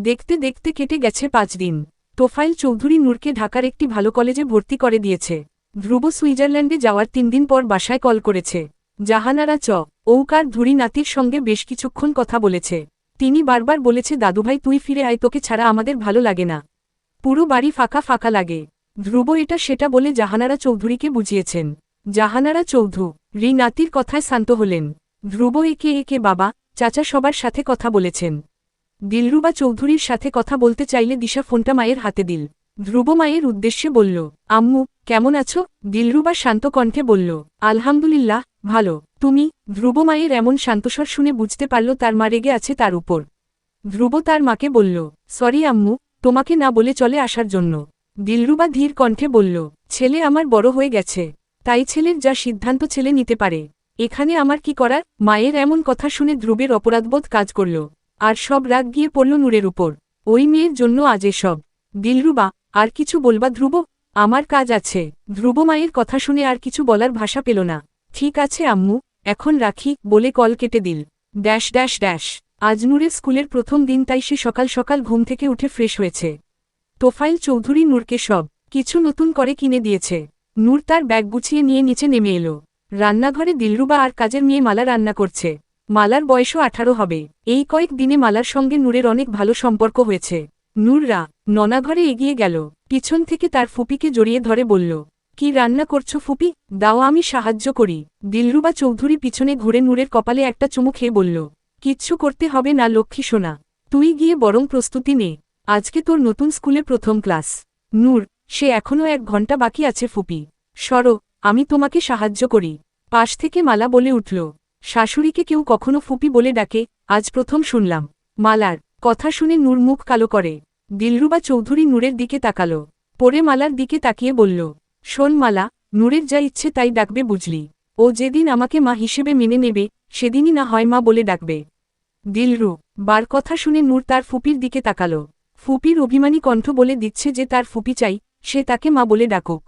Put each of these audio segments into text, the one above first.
দেখতে দেখতে কেটে গেছে ৫ দিন। তোফায়েল চৌধুরী নূরকে ঢাকার একটি ভালো কলেজে ভর্তি করে দিয়েছে। ধ্রুব সুইজারল্যান্ডে যাওয়ার ৩ দিন পর বাসায় কল করেছে। জাহানারা ঔকার ধুরি নাতির সঙ্গে বেশ কিছুক্ষণ কথা বলেছে। তিনি বারবার বলেছে, দাদুভাই তুই ফিরে আয়, তোকে ছাড়া আমাদের ভালো লাগে না, পুরো বাড়ি ফাঁকা ফাঁকা লাগে। ধ্রুব এটা সেটা বলে জাহানারা চৌধুরীকে বুঝিয়েছেন। জাহানারা চৌধুরী নাতির কথায় শান্ত হলেন। ধ্রুব একে একে বাবা, চাচা সবার সাথে কথা বলেছেন। দিলরুবা চৌধুরীর সাথে কথা বলতে চাইলে দিশা ফোনটা মায়ের হাতে দিল। ধ্রুব মায়ের উদ্দেশ্যে বলল, আম্মু কেমন আছো? দিলরুবা শান্ত কণ্ঠে বলল, আলহামদুলিল্লাহ ভালো। তুমি? ধ্রুব মায়ের এমন শান্তস্বর শুনে বুঝতে পারল তার মা রেগে আছে তার উপর। ধ্রুব তার মাকে বলল, সরি আম্মু, তোমাকে না বলে চলে আসার জন্য। দিলরুবা ধীর কণ্ঠে বলল, ছেলে আমার বড় হয়ে গেছে, তাই ছেলের যা সিদ্ধান্ত ছেলে নিতে পারে, এখানে আমার কি করার? মায়ের এমন কথা শুনে ধ্রুবের অপরাধবোধ কাজ করল, আর সব রাগ গিয়ে পড়ল নূরের উপর। ওই মেয়ের জন্য আজ এসব। দিলরুবা, আর কিছু বলবা ধ্রুব? আমার কাজ আছে। ধ্রুব মায়ের কথা শুনে আর কিছু বলার ভাষা পেল না। ঠিক আছে আম্মু, এখন রাখি বলে কল কেটে দিল। Dash dash dash. আজ নূরের স্কুলের প্রথম দিন, তাই সে সকাল সকাল ঘুম থেকে উঠে ফ্রেশ হয়েছে। তোফায়েল চৌধুরী নূরকে সব কিছু নতুন করে কিনে দিয়েছে। নূর তার ব্যাগ গুছিয়ে নিয়ে নিচে নেমে এলো। রান্নাঘরে দিলরুবা আর কাজের মেয়ে মালা রান্না করছে। মালার বয়সও ১৮ হবে। এই কয়েক দিনে মালার সঙ্গে নূরের অনেক ভালো সম্পর্ক হয়েছে। নূররা ননাঘরে এগিয়ে গেল, পিছন থেকে তার ফুপিকে জড়িয়ে ধরে বলল, কি রান্না করছো ফুপি? দাও আমি সাহায্য করি। দিলরুবা চৌধুরী পিছনে ঘুরে নূরের কপালে একটা চুমু খেয়ে বলল, কিচ্ছু করতে হবে না লক্ষ্মী সোনা, তুই গিয়ে বরং প্রস্তুতি নে, আজকে তোর নতুন স্কুলে প্রথম ক্লাস। নূর, সে এখনও ১ ঘন্টা বাকি আছে ফুপি, সরো, আমি তোমাকে সাহায্য করি। পাশ থেকে মালা বলে উঠল, শাশুড়িকে কেউ কখনো ফুপি বলে ডাকে? আজ প্রথম শুনলাম। মালার কথা শুনে নূর মুখ কালো করে। দিলরুবা চৌধুরী নূরের দিকে তাকালো, পরে মালার দিকে তাকিয়ে বলল, শোন মালা, নূরের যা ইচ্ছে তাই ডাকবে বুঝলি। ও যেদিন আমাকে মা হিসেবে মেনে নেবে, সেদিনই না হয় মা বলে ডাকবে। দিলরু বার কথা শুনে নূর তার ফুপির দিকে তাকালো। ফুপির অভিমানী কণ্ঠ বলে দিচ্ছে যে তার ফুপি চাই, সে তাকে মা বলে ডাকুক।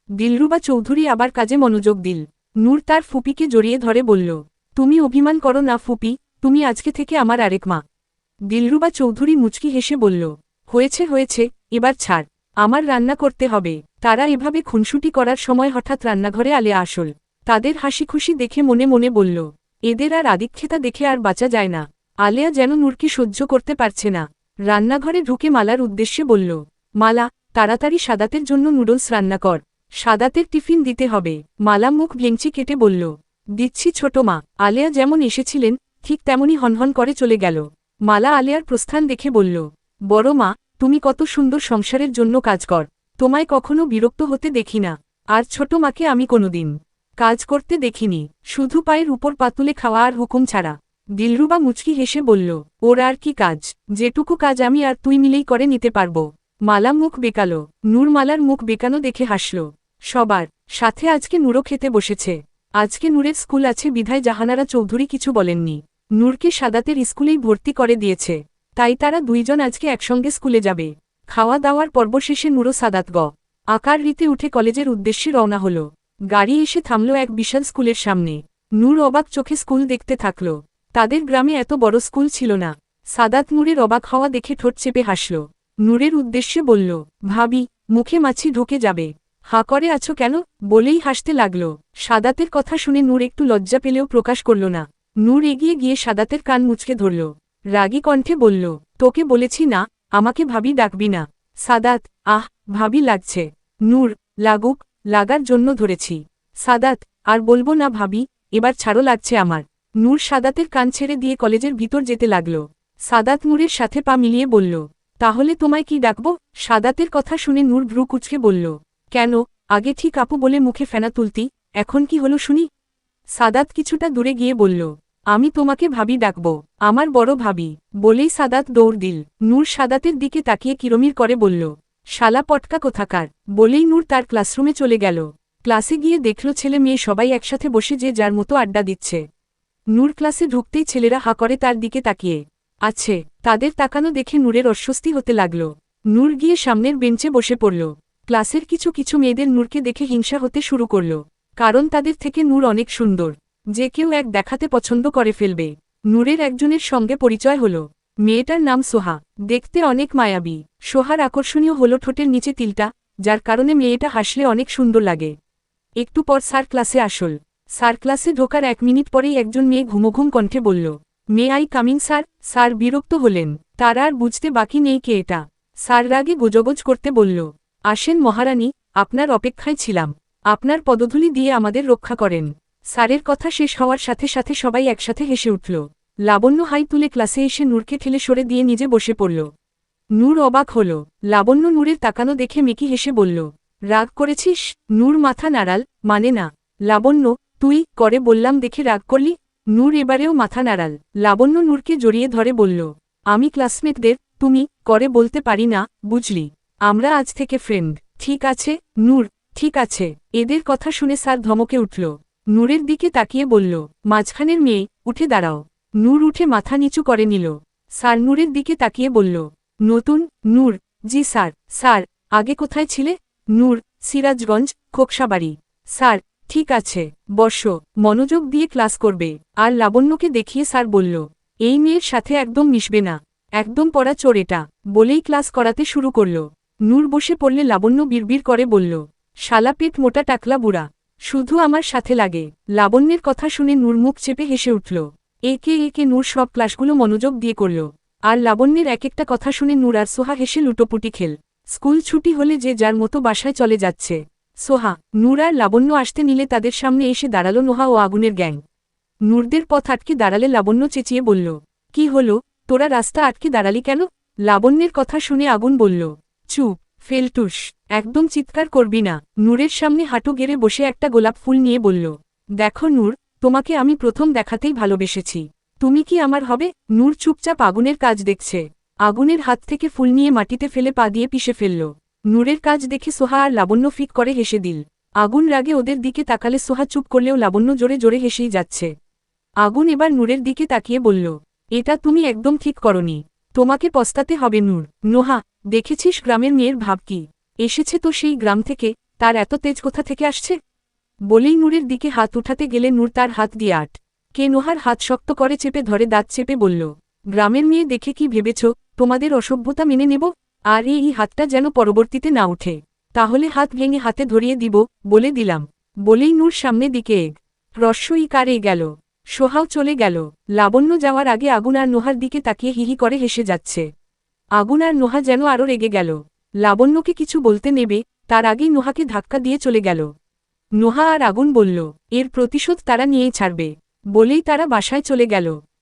দিলরুবা চৌধুরী আবার কাজে মনোযোগ দিল। নূর তার ফুপিকে জড়িয়ে ধরে বলল, তুমি অভিমান করো না ফুপি, তুমি আজকে থেকে আমার আরেক মা। দিলরুবা চৌধুরী মুচকি হেসে বলল, হয়েছে হয়েছে, এবার ছাড়, আমার রান্না করতে হবে। তারা এভাবে খুনসুটি করার সময় হঠাৎ রান্নাঘরে আলেয়া আসল। তাদের হাসি খুশি দেখে মনে মনে বলল, এদের আর আদিক্ষেতা দেখে আর বাঁচা যায় না। আলেয়া যেন নূরকে সহ্য করতে পারছে না। রান্নাঘরে ঢুকে মালার উদ্দেশ্যে বলল, মালা, তাড়াতাড়ি সাদাতের জন্য নুডলস রান্না কর, সাদাতের টিফিন দিতে হবে। মালা মুখ ভেঙচি কেটে বলল, দিচ্ছি ছোট মা। আলেয়া যেমন এসেছিলেন ঠিক তেমনই হনহন করে চলে গেল। মালা আলেয়ার প্রস্থান দেখে বলল, বড় মা, তুমি কত সুন্দর সংসারের জন্য কাজ কর, তোমায় কখনো বিরক্ত হতে দেখি না। আর ছোট মাকে আমি কোনোদিন কাজ করতে দেখিনি, শুধু পায়ের উপর পাতুলে খাওয়া আর হুকুম ছাড়া। দিলরুবা মুচকি হেসে বলল, ওর আর কি কাজ, যেটুকু কাজ আমি আর তুই মিলেই করে নিতে পারবো। মালা মুখ বেকালো। নূর মালার মুখ বেকানো দেখে হাসল। সবার সাথে আজকে নূরও খেতে বসেছে। আজকে নূরের স্কুল আছে বিধায় জাহানারা চৌধুরী কিছু বলেননি। নূরকে সাদাতের স্কুলেই ভর্তি করে দিয়েছে, তাই তারা দুইজন আজকে একসঙ্গে স্কুলে যাবে। খাওয়া দাওয়ার পর্ব শেষে নূরও সাদাত আকার রীতে উঠে কলেজের উদ্দেশ্যে রওনা হল। গাড়ি এসে থামল এক বিশাল স্কুলের সামনে। নূর অবাক চোখে স্কুল দেখতে থাকল। তাদের গ্রামে এত বড় স্কুল ছিল না। সাদাত নূরের অবাক হওয়া দেখে ঠোঁট চেপে হাসল। নূরের উদ্দেশ্যে বলল, ভাবি, মুখে মাছি ঢুকে যাবে, হাঁ করে আছো কেন? বলেই হাসতে লাগল। সাদাতের কথা শুনে নূর একটু লজ্জা পেলেও প্রকাশ করল না। নূর এগিয়ে গিয়ে সাদাতের কান মুচকে ধরল। রাগী কণ্ঠে বলল, তোকে বলেছি না আমাকে ভাবি ডাকবি না। সাদাত, আহ, ভাবি লাগছে। নূর, লাগুক, লাগার জন্য ধরেছি। সাদাত, আর বলবো না ভাবি, এবার ছাড়ো লাগছে আমার। নূর সাদাতের কান ছেড়ে দিয়ে কলেজের ভিতর যেতে লাগল। সাদাত নূরের সাথে পা মিলিয়ে বলল, তাহলে তোমায় কি ডাকবো? সাদাতের কথা শুনে নূর ভ্রু কুঁচকে বলল, কেন, আগে ঠিক আপু বলে মুখে ফেনা তুলতি, এখন কি হলো শুনি? সাদাত কিছুটা দূরে গিয়ে বলল, আমি তোমাকে ভাবি ডাকব, আমার বড় ভাবি। বলেই সাদাত দৌড় দিল। নূর সাদাতের দিকে তাকিয়ে কিরমির করে বলল, শালা পটকা কোথাকার। বলেই নূর তার ক্লাসরুমে চলে গেল। ক্লাসে গিয়ে দেখল ছেলে মেয়ে সবাই একসাথে বসে যে যার মতো আড্ডা দিচ্ছে। নূর ক্লাসে ঢুকতেই ছেলেরা হাঁ করে তার দিকে তাকিয়ে আছে। তাদের তাকানো দেখে নূরের অস্বস্তি হতে লাগল। নূর গিয়ে সামনের বেঞ্চে বসে পড়ল। ক্লাসের কিছু কিছু মেয়েদের নূরকে দেখে হিংসা হতে শুরু করল, কারণ তাদের থেকে নূর অনেক সুন্দর, যে কেউ এক দেখাতে পছন্দ করে ফেলবে। নূরের একজনের সঙ্গে পরিচয় হল। মেয়েটার নাম সোহা, দেখতে অনেক মায়াবী। সোহার আকর্ষণীয় হলো ঠোঁটের নিচে তিলটা, যার কারণে মেয়েটা হাসলে অনেক সুন্দর লাগে। একটু পর স্যার ক্লাসে আসল। স্যার ক্লাসে ঢোকার 1 মিনিট পরেই একজন মেয়ে ঘুমঘুম কণ্ঠে বলল, may I coming sir. Sir বিরক্ত হলেন, তার আর বুঝতে বাকি নেই কে এটা। স্যার রাগে গোজগোজ করতে বলল, আসেন মহারানী, আপনার অপেক্ষায় ছিলাম। আপনার পদধূলি দিয়ে আমাদের রক্ষা করেন। স্যারের কথা শেষ হওয়ার সাথে সাথে সবাই একসাথে হেসে উঠল। লাবণ্য হাই তুলে ক্লাসে এসে নূরকে ঠেলে সরে দিয়ে নিজে বসে পড়ল। নূর অবাক হল। লাবণ্য নূরের তাকানো দেখে মেকি হেসে বলল, রাগ করেছিস? নূর মাথা নাড়াল, মানে না। লাবণ্য, তুই করে বললাম দেখে রাগ করলি? নূর এবারেও মাথা নাড়াল। লাবণ্য নূরকে জড়িয়ে ধরে বলল, আমি ক্লাসমেটদের তুমি করে বলতে পারি না, বুঝলি? আমরা আজ থেকে ফ্রেন্ড। ঠিক আছে নূর, ঠিক আছে। এদের কথা শুনে স্যার ধমকে উঠল। নূরের দিকে তাকিয়ে বলল, মাঝখানের মেয়ে, উঠে দাঁড়াও। নূর উঠে মাথা নিচু করে নিল। স্যার নূরের দিকে তাকিয়ে বলল, নতুন? নূর, জি স্যার। স্যার, আগে কোথায় ছিলে? নূর, সিরাজগঞ্জ, খোকসাবাড়ি। স্যার, ঠিক আছে, বসো, মনোযোগ দিয়ে ক্লাস করবে। আর লাবণ্যকে দেখিয়ে স্যার বলল, এই মেয়ের সাথে একদম মিশবে না, একদম পড়া চোর এটা। বলেই ক্লাস করাতে শুরু করল। নূর বসে পড়লে লাবণ্য বিড়বিড় করে বলল, শালা পেট মোটা টাকলা বুড়া, শুধু আমার সাথে লাগে। লাবণ্যের কথা শুনে নূর মুখ চেপে হেসে উঠল। একে একে নূর সব ক্লাসগুলো মনোযোগ দিয়ে করল। আর লাবণ্যের এক একটা কথা শুনে নূর আর সোহা হেসে লুটোপুটি খেল। স্কুল ছুটি হলে যে যার মতো বাসায় চলে যাচ্ছে। সোহা, নূর আর লাবণ্য আসতে নিলে তাদের সামনে এসে দাঁড়ালো নোহা ও আগুনের গ্যাং। নূরদের পথ আটকে দাঁড়ালে লাবণ্য চেঁচিয়ে বলল, কি হলো, তোরা রাস্তা আটকে দাঁড়ালি কেন? লাবণ্যের কথা শুনে আগুন বলল, চুপ, ফেলটুস, একদম চিৎকার করবি না। নূরের সামনে হাঁটু গেড়ে বসে একটা গোলাপ ফুল নিয়ে বলল, দেখো নূর, তোমাকে আমি প্রথম দেখাতেই ভালোবেসেছি। তুমি কি আমার হবে? নূর চুপচাপ আগুনের কাজ দেখছে। আগুনের হাত থেকে ফুল নিয়ে মাটিতে ফেলে পা দিয়ে পিষে ফেলল। নূরের কাজ দেখে সোহা আর লাবণ্য ফিক করে হেসে দিল। আগুন রাগে ওদের দিকে তাকালে সোহা চুপ করলেও লাবণ্য জোরে জোরে হেসেই যাচ্ছে। আগুন এবার নূরের দিকে তাকিয়ে বলল, এটা তুমি একদম ঠিক করনি, তোমাকে পস্তাতে হবে নূর। নোহা, দেখেছিস গ্রামের মেয়ের ভাব কি? এসেছে তো সেই গ্রাম থেকে, তার এত তেজ কোথা থেকে আসছে? বলেই নূরের দিকে হাত উঠাতে গেলে নূর তার হাত দিয়ে কে নোহার হাত শক্ত করে চেপে ধরে দাঁত চেপে বলল, গ্রামের মেয়ে দেখে কি ভেবেছ তোমাদের অসভ্যতা মেনে নেব? আর এই হাতটা যেন পরবর্তীতে না উঠে, তাহলে হাত ভেঙে হাতে ধরিয়ে দিব, বলে দিলাম। বলেই নূর সামনে দিকে রস্যই কারে গেল। সোহাও চলে গেল। লাবণ্য যাওয়ার আগে আগুন আর নোহার দিকে তাকিয়ে হিহি করে হেসে যাচ্ছে। আগুন আর নোহা যেন আরও রেগে গেল। লাবণ্যকে কিছু বলতে নেবে, তার আগেই নোহাকে ধাক্কা দিয়ে চলে গেল। নোহা আর আগুন বলল, এর প্রতিশোধ তারা নিয়েই ছাড়বে। বলেই তারা বাসায় চলে গেল।